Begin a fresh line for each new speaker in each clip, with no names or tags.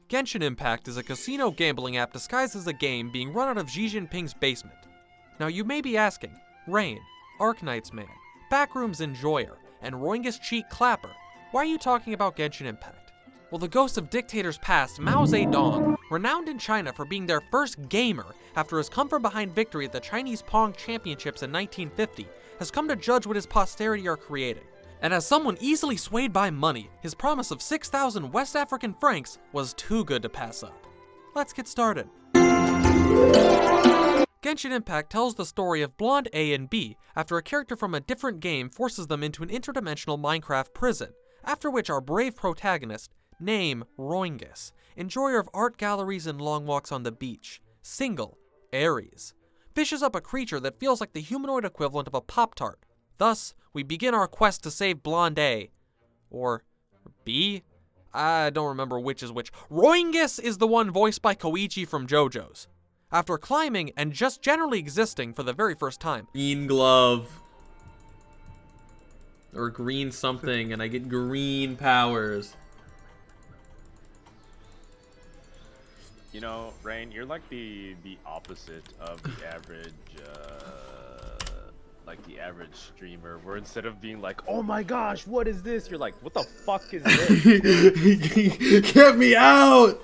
Genshin Impact is a casino gambling app disguised as a game being run out of Xi Jinping's basement. Now you may be asking, Rain, Arknight's Man, Backroom's Enjoyer, and Roingus Cheek Clapper, why are you talking about Genshin Impact? Well, the ghost of dictators past, Mao Zedong, renowned in China for being their first gamer after his come-from-behind victory at the Chinese Pong Championships in 1950, has come to judge what his posterity are creating. And as someone easily swayed by money, his promise of 6,000 West African francs was too good to pass up. Let's get started. Genshin Impact tells the story of Blonde A and B after a character from a different game forces them into an interdimensional Minecraft prison, after which our brave protagonist, name Roingus, enjoyer of art galleries and long walks on the beach, single, Aries, fishes up a creature that feels like the humanoid equivalent of a Pop-Tart. Thus, we begin our quest to save Blonde A. Or B? I don't remember which is which. Roingus is the one voiced by Koichi from JoJo's. After climbing and just generally existing for the very first time.
Green glove. Or green something, and I get green powers.
You know, Rain, you're like the opposite of the average, average streamer, where instead of being like, oh my gosh, what is this? You're like, what the fuck is this?
Get me out!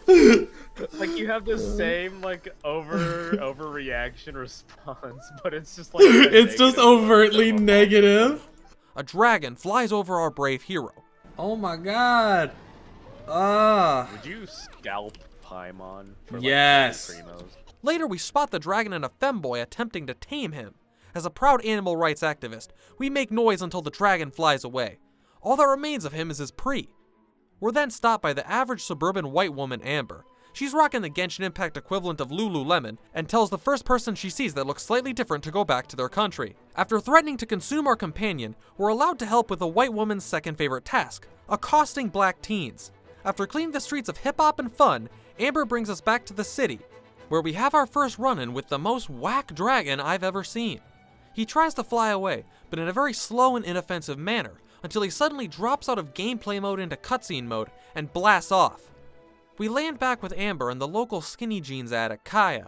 Like, you have the same, like, overreaction response, but it's just like...
It's just overtly negative.
A dragon flies over our brave hero.
Oh my god.
Would you scalp Paimon for, like,
yes.
primos?
Later, we spot the dragon and a femboy attempting to tame him. As a proud animal rights activist, we make noise until the dragon flies away. All that remains of him is his pre. We're then stopped by the average suburban white woman, Amber. She's rocking the Genshin Impact equivalent of Lululemon and tells the first person she sees that looks slightly different to go back to their country. After threatening to consume our companion, we're allowed to help with a white woman's second favorite task, accosting black teens. After cleaning the streets of hip-hop and fun, Amber brings us back to the city, where we have our first run-in with the most whack dragon I've ever seen. He tries to fly away, but in a very slow and inoffensive manner, until he suddenly drops out of gameplay mode into cutscene mode and blasts off. We land back with Amber and the local skinny jeans addict, Kaya.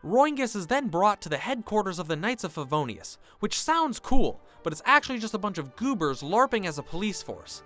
Roingus is then brought to the headquarters of the Knights of Favonius, which sounds cool, but it's actually just a bunch of goobers LARPing as a police force.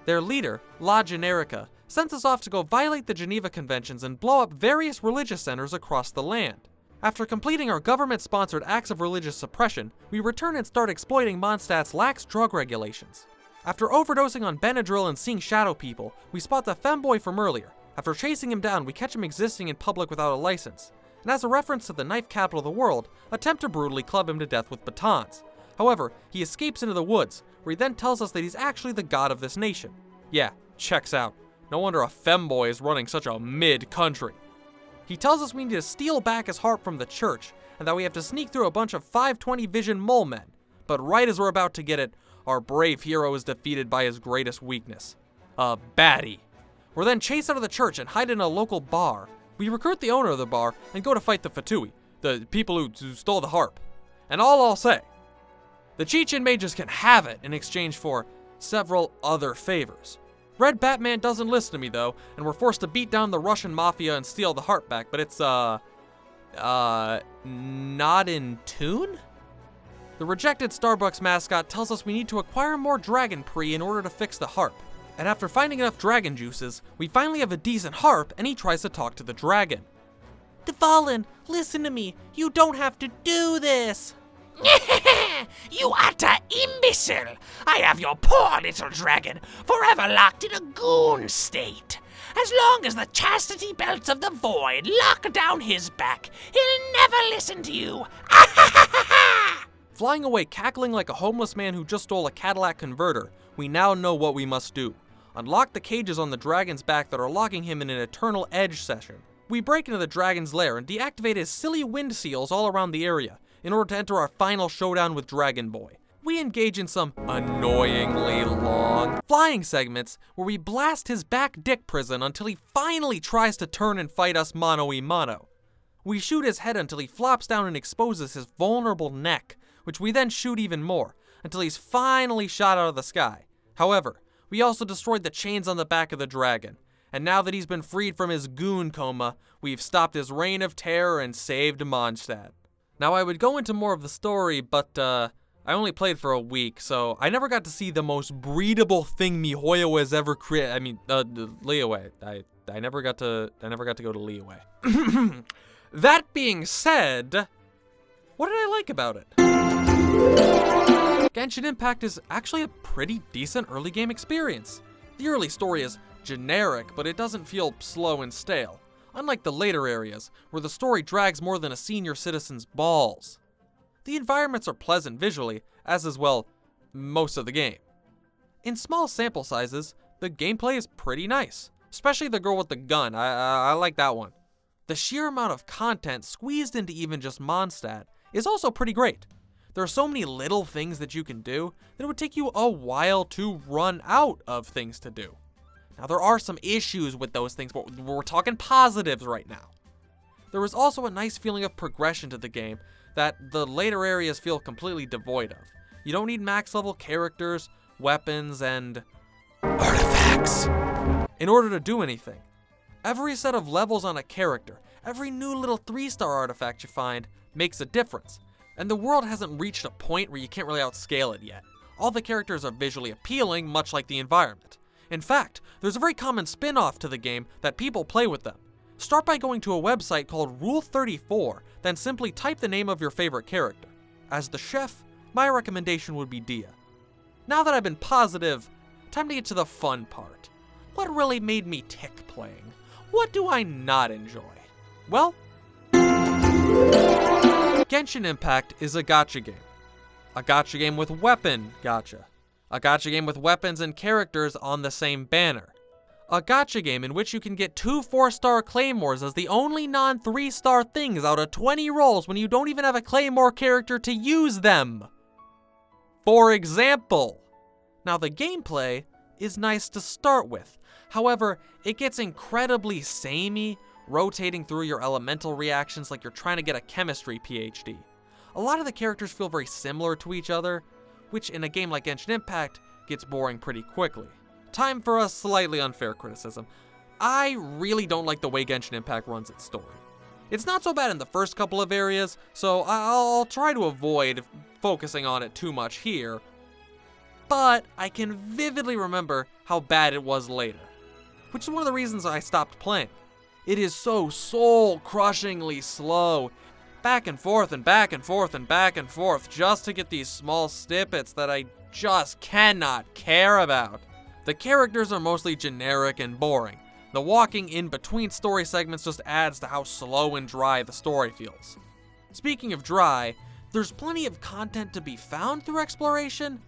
Their leader, La Generica, sends us off to go violate the Geneva Conventions and blow up various religious centers across the land. After completing our government-sponsored acts of religious suppression, we return and start exploiting Mondstadt's lax drug regulations. After overdosing on Benadryl and seeing shadow people, we spot the femboy from earlier. After chasing him down, we catch him existing in public without a license, and as a reference to the knife capital of the world, attempt to brutally club him to death with batons. However, he escapes into the woods, where he then tells us that he's actually the god of this nation. Yeah, checks out. No wonder a femboy is running such a mid-country. He tells us we need to steal back his harp from the church, and that we have to sneak through a bunch of 520 vision mole men. But right as we're about to get it, our brave hero is defeated by his greatest weakness. A baddie. We're then chased out of the church and hide in a local bar. We recruit the owner of the bar and go to fight the Fatui, the people who stole the harp. And all I'll say, the Chechen mages can have it in exchange for several other favors. Red Batman doesn't listen to me though, and we're forced to beat down the Russian mafia and steal the harp back, but it's, not in tune? The rejected Starbucks mascot tells us we need to acquire more dragon pre in order to fix the harp. And after finding enough dragon juices, we finally have a decent harp and he tries to talk to the dragon. Dvalin, listen to me. You don't have to do this.
You utter imbecile! I have your poor little dragon forever locked in a goon state. As long as the chastity belts of the void lock down his back, he'll never listen to you.
Flying away cackling like a homeless man who just stole a Cadillac converter, we now know what we must do. Unlock the cages on the dragon's back that are locking him in an eternal edge session. We break into the dragon's lair and deactivate his silly wind seals all around the area, in order to enter our final showdown with Dragon Boy. We engage in some annoyingly long flying segments where we blast his back dick prison until he finally tries to turn and fight us mano-a-mano. We shoot his head until he flops down and exposes his vulnerable neck, which we then shoot even more, until he's finally shot out of the sky. However, we also destroyed the chains on the back of the dragon, and now that he's been freed from his goon coma, we've stopped his reign of terror and saved Mondstadt. Now I would go into more of the story, but I only played for a week, so I never got to see the most breedable thing MiHoYo has ever created. I mean, Liyue. I never got to go to Liyue. That being said, what did I like about it? Genshin Impact is actually a pretty decent early game experience. The early story is generic, but it doesn't feel slow and stale, unlike the later areas, where the story drags more than a senior citizen's balls. The environments are pleasant visually, as is, well, most of the game. In small sample sizes, the gameplay is pretty nice, especially the girl with the gun. I like that one. The sheer amount of content squeezed into even just Mondstadt is also pretty great. There are so many little things that you can do that it would take you a while to run out of things to do. Now, there are some issues with those things, but we're talking positives right now. There is also a nice feeling of progression to the game that the later areas feel completely devoid of. You don't need max level characters, weapons, and artifacts in order to do anything. Every set of levels on a character, every new little 3-star artifact you find makes a difference. And the world hasn't reached a point where you can't really outscale it yet. All the characters are visually appealing, much like the environment. In fact, there's a very common spin-off to the game that people play with them. Start by going to a website called Rule 34, then simply type the name of your favorite character. As the chef, my recommendation would be Dia. Now that I've been positive, time to get to the fun part. What really made me tick playing? What do I not enjoy? Well, Genshin Impact is a gacha game. A gacha game with weapon gacha. A gacha game with weapons and characters on the same banner. A gacha game in which you can get 2 4-star claymores as the only non-3-star things out of 20 rolls when you don't even have a claymore character to use them. For example. Now, the gameplay is nice to start with. However, it gets incredibly samey, rotating through your elemental reactions like you're trying to get a chemistry PhD. A lot of the characters feel very similar to each other, which in a game like Genshin Impact gets boring pretty quickly. Time for a slightly unfair criticism. I really don't like the way Genshin Impact runs its story. It's not so bad in the first couple of areas, so I'll try to avoid focusing on it too much here, but I can vividly remember how bad it was later, which is one of the reasons I stopped playing. It is so soul-crushingly slow, back and forth and back and forth and back and forth, just to get these small snippets that I just cannot care about. The characters are mostly generic and boring. The walking in between story segments just adds to how slow and dry the story feels. Speaking of dry, there's plenty of content to be found through exploration,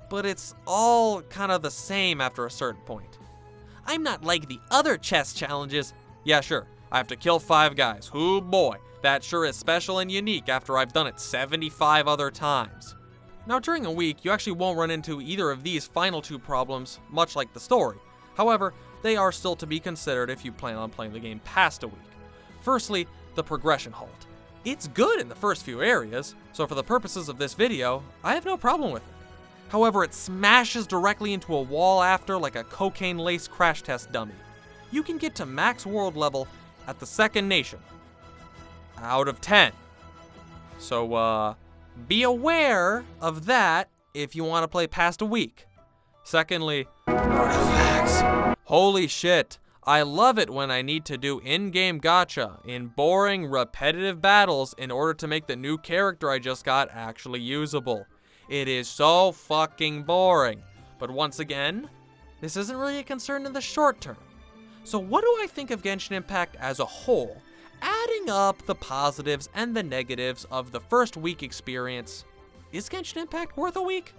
but it's all kind of the same after a certain point. I'm not like the other chess challenges. Yeah, sure, I have to kill 5 guys. Hoo boy, that sure is special and unique after I've done it 75 other times. Now, during a week, you actually won't run into either of these final 2 problems, much like the story. However, they are still to be considered if you plan on playing the game past a week. Firstly, the progression halt. It's good in the first few areas, so for the purposes of this video, I have no problem with it. However, it smashes directly into a wall after like a cocaine-laced crash test dummy. You can get to max world level at the second nation. Out of 10. So, be aware of that if you want to play past a week. Secondly, artifacts. Holy shit. I love it when I need to do in-game gacha in boring, repetitive battles in order to make the new character I just got actually usable. It is so fucking boring. But once again, this isn't really a concern in the short term. So what do I think of Genshin Impact as a whole? Adding up the positives and the negatives of the first week experience, is Genshin Impact worth a week?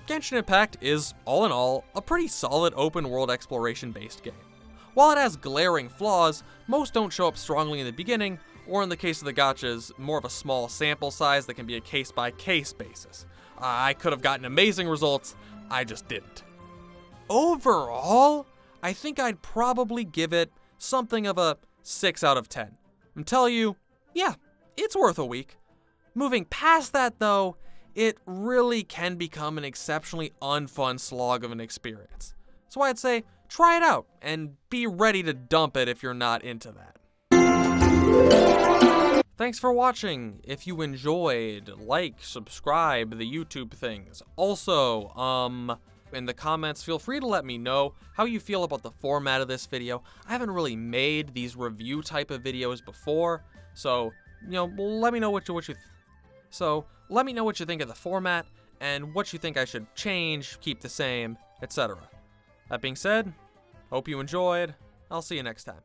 Genshin Impact is, all in all, a pretty solid open world exploration based game. While it has glaring flaws, most don't show up strongly in the beginning, or in the case of the gachas, more of a small sample size that can be a case by case basis. I could have gotten amazing results, I just didn't. Overall, I think I'd probably give it something of a 6 out of 10. And tell you, yeah, it's worth a week. Moving past that though, it really can become an exceptionally unfun slog of an experience. So I'd say try it out and be ready to dump it if you're not into that. Thanks for watching. If you enjoyed, like, subscribe, the YouTube things. Also, in the comments, feel free to let me know how you feel about the format of this video. I haven't really made these review type of videos before, so, let me know what you let me know what you think of the format and what you think I should change, keep the same, etc. That being said, hope you enjoyed. I'll see you next time.